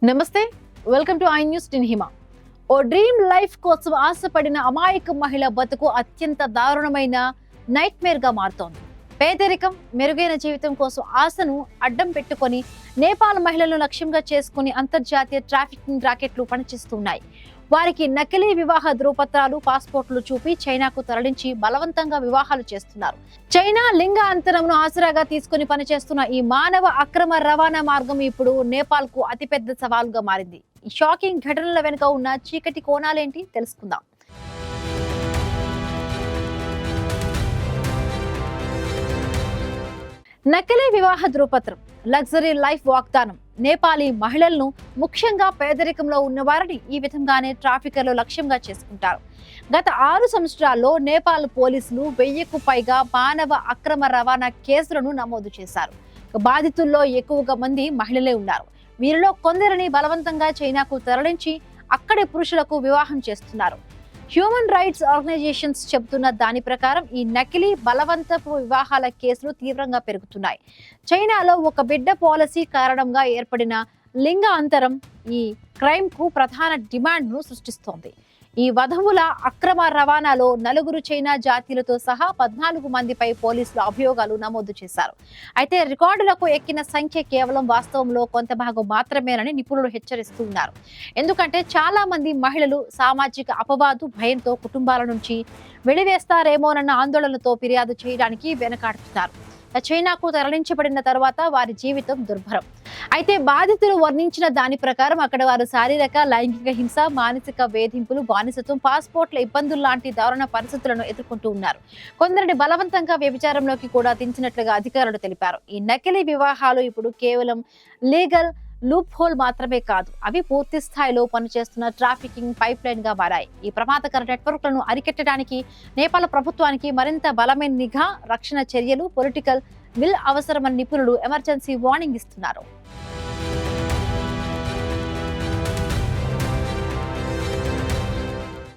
నమస్తే, welcome to I news in హిమా. ఓ డ్రీమ్ లైఫ్ కోసం ఆశపడిన అమాయక మహిళ బతుకు అత్యంత దారుణమైన నైట్ మేర్ గా మారుతోంది. పేదరికం, మెరుగైన జీవితం కోసం ఆశను అడ్డం పెట్టుకొని నేపాల్ మహిళలను లక్ష్యంగా చేసుకుని అంతర్జాతీయ ట్రాఫికింగ్ రాకెట్లు పనిచేస్తున్నాయి. వారికి నకిలీ వివాహ ధృవపత్రాలు, పాస్పోర్ట్లు చూపి చైనాకు తరలించి బలవంతంగా వివాహాలు చేస్తున్నారు. చైనా లింగ అంతరంను ఆసరాగా తీసుకుని పనిచేస్తున్న ఈ మానవ అక్రమ రవాణా మార్గం ఇప్పుడు నేపాల్ కు అతిపెద్ద సవాలుగా మారింది. ఈ షాకింగ్ ఘటనల వెనుక ఉన్న చీకటి కోణాలేంటి తెలుసుకుందాం. నకిలీ వివాహ ధృవపత్రం, లగ్జరీ లైఫ్ వాగ్దానం. నేపాలీ మహిళలను, ముఖ్యంగా పేదరికంలో ఉన్న వారిని ఈ విధంగానే ట్రాఫికర్లు లక్ష్యంగా చేసుకుంటారు. గత 6 సంవత్సరాల్లో నేపాల్ పోలీసులు 1000కు పైగా మానవ అక్రమ రవాణా కేసులను నమోదు చేశారు. బాధితుల్లో ఎక్కువగా మంది మహిళలే ఉన్నారు. వీరిలో కొందరిని బలవంతంగా చైనాకు తరలించి అక్కడి పురుషులకు వివాహం చేస్తున్నారు. హ్యూమన్ రైట్స్ ఆర్గనైజేషన్స్ చెబుతున్న దాని ప్రకారం ఈ నకిలీ బలవంతపు వివాహాల కేసులు తీవ్రంగా పెరుగుతున్నాయి. చైనాలో ఒక బిడ్డ పాలసీ కారణంగా ఏర్పడిన లింగ అంతరం ఈ క్రైమ్ కు ప్రధాన డిమాండ్ ను సృష్టిస్తోంది. ఈ వధువుల అక్రమ రవాణాలో 4 చైనా జాతీయులతో సహా 14 మందిపై పోలీసులు అభియోగాలు నమోదు చేశారు. అయితే రికార్డులకు ఎక్కిన సంఖ్య కేవలం వాస్తవంలో కొంత భాగం మాత్రమేనని నిపుణులు హెచ్చరిస్తున్నారు. ఎందుకంటే చాలా మంది మహిళలు సామాజిక అపవాదు భయంతో కుటుంబాల నుంచి వెలివేస్తారేమోనన్న ఆందోళనతో ఫిర్యాదు చేయడానికి వెనకాడుతున్నారు. చైనాకు తరలించబడిన తర్వాత వారి జీవితం దుర్భరం. అయితే బాధితులు వర్ణించిన దాని ప్రకారం అక్కడ వారు శారీరక, లైంగిక హింస, మానసిక వేధింపులు, బానిసత్వం, పాస్పోర్ట్ల ఇబ్బందులు లాంటి దారుణ పరిస్థితులను ఎదుర్కొంటూ ఉన్నారు. కొందరిని బలవంతంగా వ్యభిచారంలోకి కూడా దించినట్లుగా అధికారులు తెలిపారు. ఈ నకిలీ వివాహాలు ఇప్పుడు కేవలం లీగల్ లూప్ హోల్ మాత్రమే కాదు, అవి పూర్తి స్థాయిలో పనిచేస్తున్న ట్రాఫికింగ్ పైప్ లైన్ గా మారాయి. ఈ ప్రమాదకర నెట్వర్క్లను అరికట్టడానికి నేపాల్ ప్రభుత్వానికి మరింత బలమైన నిఘా, రక్షణ చర్యలు, పొలిటికల్ విల్ అవసరమని నిపుణులు ఎమర్జెన్సీ వార్నింగ్ ఇస్తున్నారు.